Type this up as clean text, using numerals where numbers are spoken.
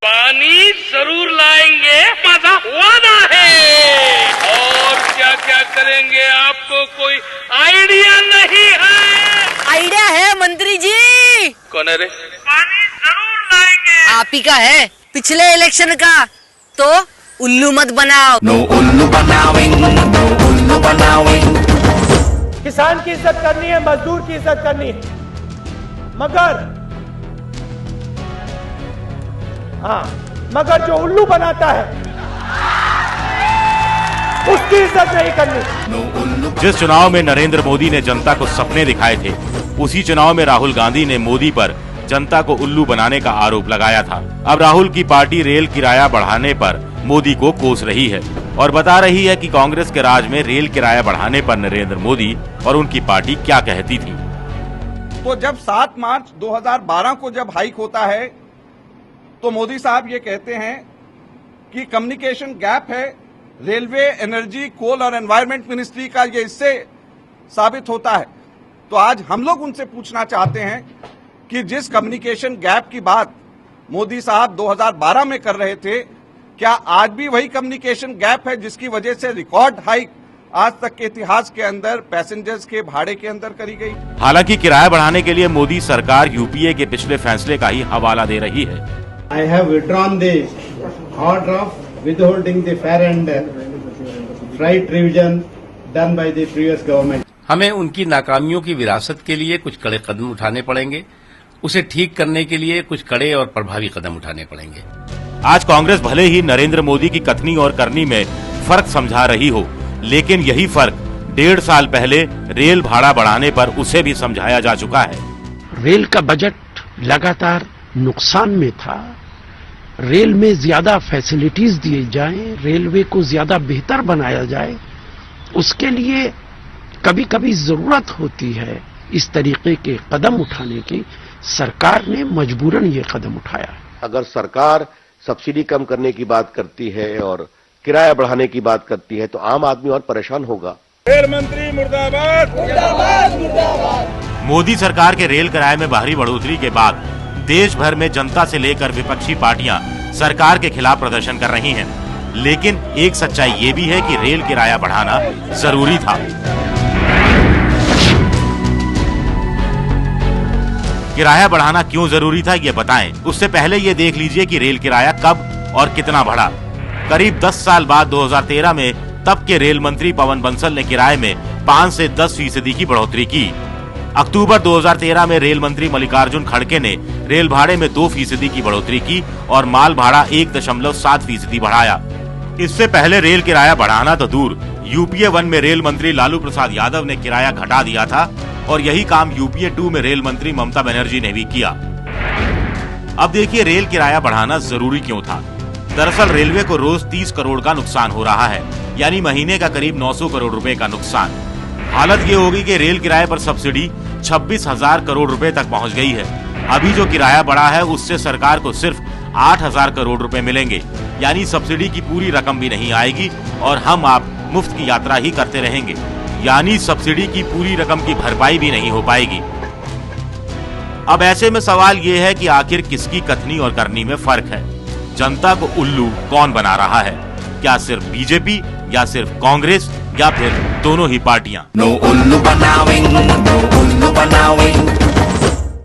पानी जरूर लाएंगे, वादा है। और क्या क्या करेंगे आपको कोई आइडिया नहीं है? आइडिया है मंत्री जी। कौन है रे? पानी जरूर लाएंगे। आप ही का है, पिछले इलेक्शन का। तो उल्लू मत बनाओ। नो उल्लू बनावेंगे, नो उल्लू बनावेंगे। किसान की इज्जत करनी है, मजदूर की इज्जत करनी है, मगर जो उल्लू बनाता है उसकी इज्जत नहीं करनी। जिस चुनाव में नरेंद्र मोदी ने जनता को सपने दिखाए थे, उसी चुनाव में राहुल गांधी ने मोदी पर जनता को उल्लू बनाने का आरोप लगाया था। अब राहुल की पार्टी रेल किराया बढ़ाने पर मोदी को कोस रही है और बता रही है कि कांग्रेस के राज में रेल किराया बढ़ाने पर नरेंद्र मोदी और उनकी पार्टी क्या कहती थी। तो जब 7 मार्च 2012 को जब हाइक होता है तो मोदी साहब ये कहते हैं कि कम्युनिकेशन गैप है, रेलवे, एनर्जी, कोल और एनवायरमेंट मिनिस्ट्री का ये इससे साबित होता है। तो आज हम लोग उनसे पूछना चाहते हैं कि जिस कम्युनिकेशन गैप की बात मोदी साहब 2012 में कर रहे थे, क्या आज भी वही कम्युनिकेशन गैप है जिसकी वजह से रिकॉर्ड हाइक आज तक के इतिहास के अंदर पैसेंजर्स के भाड़े के अंदर करी गई? हालांकि किराया बढ़ाने के लिए मोदी सरकार यूपीए के पिछले फैसले का ही हवाला दे रही है। I have withdrawn the order of withholding the fare and freight revision done by the previous government. हमें उनकी नाकामियों की विरासत के लिए कुछ कड़े कदम उठाने पड़ेंगे, उसे ठीक करने के लिए कुछ कड़े और प्रभावी कदम उठाने पड़ेंगे। आज कांग्रेस भले ही नरेंद्र मोदी की कथनी और करनी में फर्क समझा रही हो, लेकिन यही फर्क 1.5 साल पहले रेल भाड़ा बढ़ाने पर उसे भी समझाया जा चुका है। रेल का बजट लगातार नुकसान में था। रेल में ज्यादा फैसिलिटीज दिए जाएं, रेलवे को ज्यादा बेहतर बनाया जाए, उसके लिए कभी कभी जरूरत होती है इस तरीके के कदम उठाने की। सरकार ने मजबूरन ये कदम उठाया। अगर सरकार सब्सिडी कम करने की बात करती है और किराया बढ़ाने की बात करती है तो आम आदमी और परेशान होगा। रेल मंत्री मुर्दाबाद, मुर्दाबाद, मुर्दाबाद। मोदी सरकार के रेल किराए में भारी बढ़ोतरी के बाद देश भर में जनता से लेकर विपक्षी पार्टियां सरकार के खिलाफ प्रदर्शन कर रही हैं। लेकिन एक सच्चाई ये भी है कि रेल किराया बढ़ाना जरूरी था। किराया बढ़ाना क्यों जरूरी था ये बताएं। उससे पहले ये देख लीजिए कि रेल किराया कब और कितना बढ़ा। करीब 10 साल बाद 2013 में तब के रेल मंत्री पवन बंसल ने किराए में 5 से 10% की बढ़ोतरी की। अक्टूबर 2013 में रेल मंत्री मल्लिकार्जुन खड़गे ने रेल भाड़े में 2% की बढ़ोतरी की और माल भाड़ा 1.7% बढ़ाया। इससे पहले रेल किराया बढ़ाना तो दूर, यूपीए 1 में रेल मंत्री लालू प्रसाद यादव ने किराया घटा दिया था और यही काम यूपीए 2 में रेल मंत्री ममता बनर्जी ने भी किया। अब देखिए रेल किराया बढ़ाना जरूरी क्यों था। दरअसल रेलवे को रोज 30 करोड़ का नुकसान हो रहा है, यानी महीने का करीब 900 करोड़ रुपए का नुकसान। हालत ये होगी कि रेल किराए पर सब्सिडी 26,000 करोड़ रुपए तक पहुंच गई है। अभी जो किराया बढ़ा है उससे सरकार को सिर्फ 8,000 करोड़ रुपए मिलेंगे, यानी सब्सिडी की पूरी रकम भी नहीं आएगी और हम आप मुफ्त की यात्रा ही करते रहेंगे, यानी सब्सिडी की पूरी रकम की भरपाई भी नहीं हो पाएगी। अब ऐसे में सवाल ये है कि आखिर किसकी कथनी और करनी में फर्क है। जनता को उल्लू कौन बना रहा है? क्या सिर्फ बीजेपी या सिर्फ कांग्रेस या फिर दोनों ही पार्टियां? नो उल्लू बनावेंगे, नो उल्लू बनावेंगे।